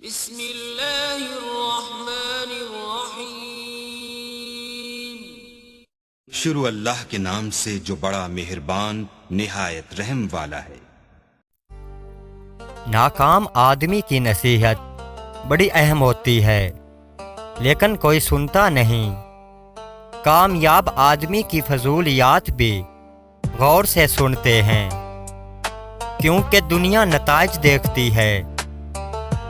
بسم اللہ الرحمن الرحیم۔ شروع اللہ کے نام سے جو بڑا مہربان نہایت رحم والا ہے۔ ناکام آدمی کی نصیحت بڑی اہم ہوتی ہے لیکن کوئی سنتا نہیں۔ کامیاب آدمی کی فضولیات بھی غور سے سنتے ہیں، کیونکہ دنیا نتائج دیکھتی ہے،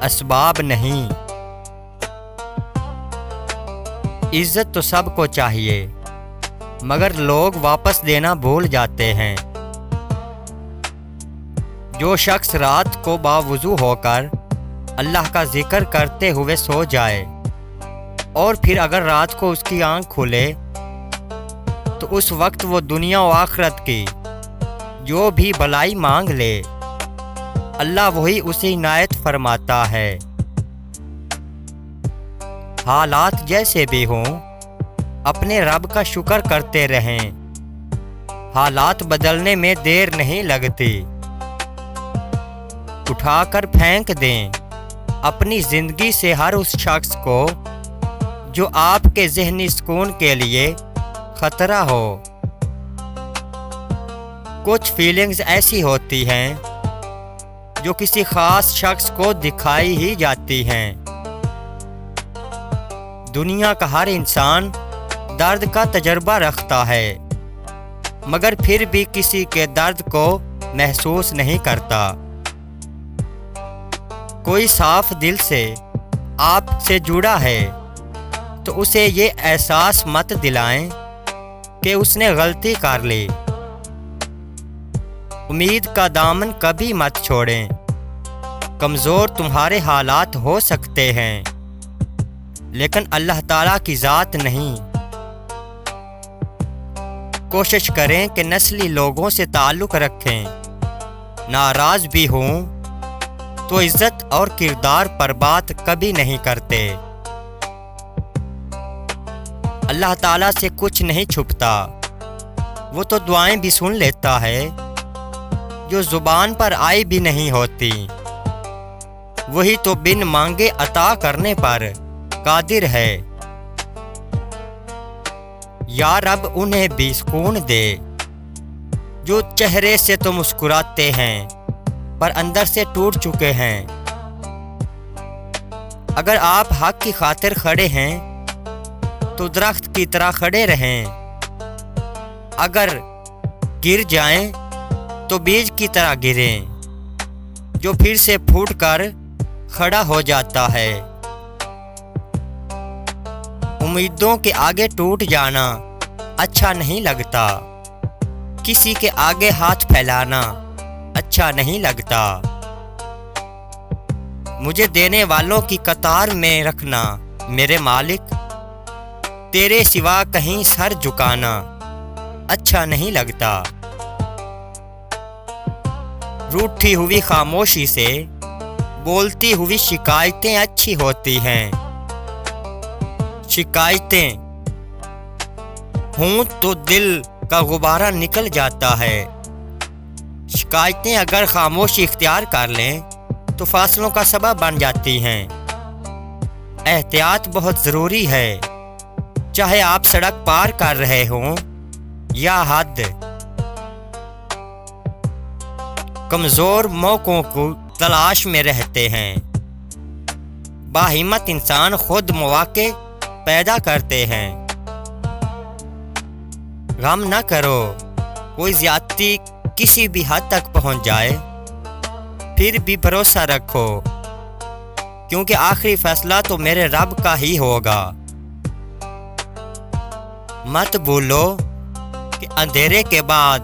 اسباب نہیں۔ عزت تو سب کو چاہیے مگر لوگ واپس دینا بھول جاتے ہیں۔ جو شخص رات کو باوضو ہو کر اللہ کا ذکر کرتے ہوئے سو جائے اور پھر اگر رات کو اس کی آنکھ کھلے تو اس وقت وہ دنیا و آخرت کی جو بھی بھلائی مانگ لے اللہ وہی اسے عنایت فرماتا ہے۔ حالات جیسے بھی ہوں اپنے رب کا شکر کرتے رہیں، حالات بدلنے میں دیر نہیں لگتی۔ اٹھا کر پھینک دیں اپنی زندگی سے ہر اس شخص کو جو آپ کے ذہنی سکون کے لیے خطرہ ہو۔ کچھ فیلنگز ایسی ہوتی ہیں جو کسی خاص شخص کو دکھائی ہی جاتی ہیں۔ دنیا کا ہر انسان درد کا تجربہ رکھتا ہے مگر پھر بھی کسی کے درد کو محسوس نہیں کرتا۔ کوئی صاف دل سے آپ سے جڑا ہے تو اسے یہ احساس مت دلائیں کہ اس نے غلطی کر لی۔ امید کا دامن کبھی مت چھوڑیں، کمزور تمہارے حالات ہو سکتے ہیں لیکن اللہ تعالیٰ کی ذات نہیں۔ کوشش کریں کہ نسلی لوگوں سے تعلق رکھیں، ناراض بھی ہوں تو عزت اور کردار پر بات کبھی نہیں کرتے۔ اللہ تعالیٰ سے کچھ نہیں چھپتا، وہ تو دعائیں بھی سن لیتا ہے جو زبان پر آئی بھی نہیں ہوتی۔ وہی تو بن مانگے عطا کرنے پر قادر ہے۔ یا رب انہیں بھی سکون دے جو چہرے سے تو مسکراتے ہیں پر اندر سے ٹوٹ چکے ہیں۔ اگر آپ حق کی خاطر کھڑے ہیں تو درخت کی طرح کھڑے رہیں، اگر گر جائیں تو بیج کی طرح گریں جو پھر سے پھوٹ کر کھڑا ہو جاتا ہے۔ امیدوں کے آگے ٹوٹ جانا اچھا نہیں لگتا، کسی کے آگے ہاتھ پھیلانا اچھا نہیں لگتا۔ مجھے دینے والوں کی قطار میں رکھنا میرے مالک، تیرے سوا کہیں سر جھکانا اچھا نہیں لگتا۔ روٹھی ہوئی خاموشی سے بولتی ہوئی شکایتیں اچھی ہوتی ہیں۔ شکایتیں ہوں تو دل کا غبارہ نکل جاتا ہے۔ شکایتیں اگر خاموشی اختیار کر لیں تو فاصلوں کا سبب بن جاتی ہیں۔ احتیاط بہت ضروری ہے، چاہے آپ سڑک پار کر رہے ہوں یا حد۔ کمزور موقعوں کو تلاش میں رہتے ہیں، باہمت انسان خود مواقع پیدا کرتے ہیں۔ غم نہ کرو، کوئی زیادتی کسی بھی حد تک پہنچ جائے پھر بھی بھروسہ رکھو، کیونکہ آخری فیصلہ تو میرے رب کا ہی ہوگا۔ مت بھولو کہ اندھیرے کے بعد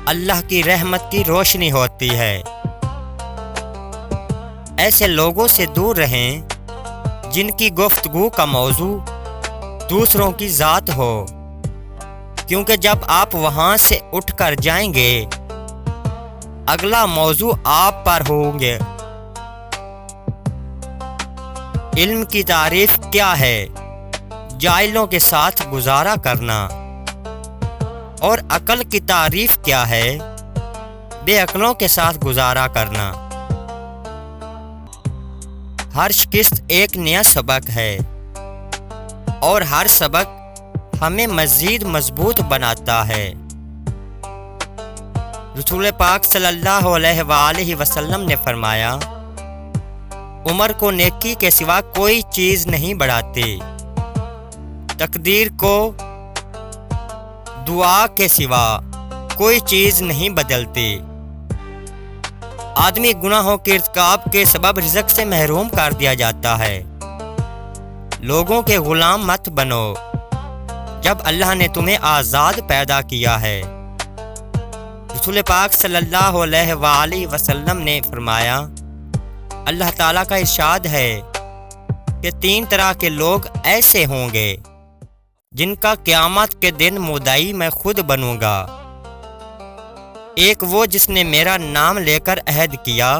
اللہ کی رحمت کی روشنی ہوتی ہے۔ ایسے لوگوں سے دور رہیں جن کی گفتگو کا موضوع دوسروں کی ذات ہو، کیونکہ جب آپ وہاں سے اٹھ کر جائیں گے اگلا موضوع آپ پر ہوں گے۔ علم کی تعریف کیا ہے؟ جاہلوں کے ساتھ گزارا کرنا۔ اور عقل کی تعریف کیا ہے؟ بے عقلوں کے ساتھ گزارا کرنا۔ ہر شکست ایک نیا سبق ہے اور ہر سبق ہمیں مزید مضبوط بناتا ہے۔ رسول پاک صلی اللہ علیہ وآلہ وسلم نے فرمایا، عمر کو نیکی کے سوا کوئی چیز نہیں بڑھاتی، تقدیر کو دعا کے سوا کوئی چیز نہیں بدلتی۔ آدمی گناہوں کے ارتکاب کے سبب رزق سے محروم کر دیا جاتا ہے۔ لوگوں کے غلام مت بنو جب اللہ نے تمہیں آزاد پیدا کیا ہے۔ رسول پاک صلی اللہ علیہ وآلہ وسلم نے فرمایا، اللہ تعالیٰ کا ارشاد ہے کہ 3 طرح کے لوگ ایسے ہوں گے جن کا قیامت کے دن مدعی میں خود بنوں گا۔ ایک وہ جس نے میرا نام لے کر عہد کیا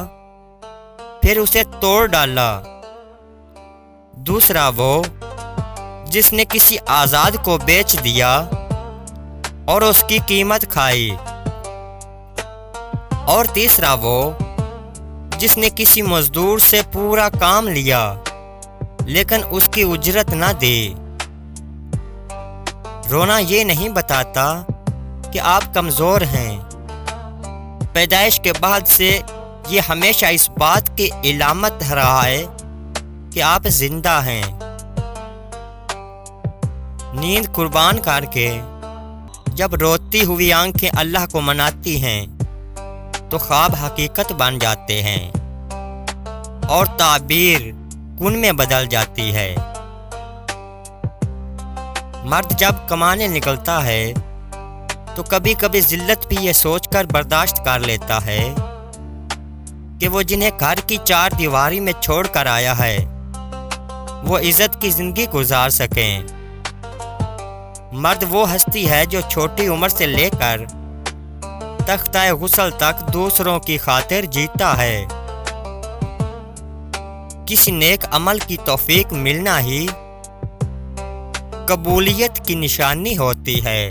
پھر اسے توڑ ڈالا، دوسرا وہ جس نے کسی آزاد کو بیچ دیا اور اس کی قیمت کھائی، اور تیسرا وہ جس نے کسی مزدور سے پورا کام لیا لیکن اس کی اجرت نہ دی۔ رونا یہ نہیں بتاتا کہ آپ کمزور ہیں، پیدائش کے بعد سے یہ ہمیشہ اس بات کی علامت رہا ہے کہ آپ زندہ ہیں۔ نیند قربان کر کے جب روتی ہوئی آنکھیں اللہ کو مناتی ہیں تو خواب حقیقت بن جاتے ہیں اور تعبیر کن میں بدل جاتی ہے۔ مرد جب کمانے نکلتا ہے تو کبھی کبھی ذلت بھی یہ سوچ کر برداشت کر لیتا ہے کہ وہ جنہیں گھر کی 4 دیواری میں چھوڑ کر آیا ہے وہ عزت کی زندگی گزار سکیں۔ مرد وہ ہستی ہے جو چھوٹی عمر سے لے کر تختہ غسل تک دوسروں کی خاطر جیتا ہے۔ کسی نیک عمل کی توفیق ملنا ہی قبولیت کی نشانی ہوتی ہے۔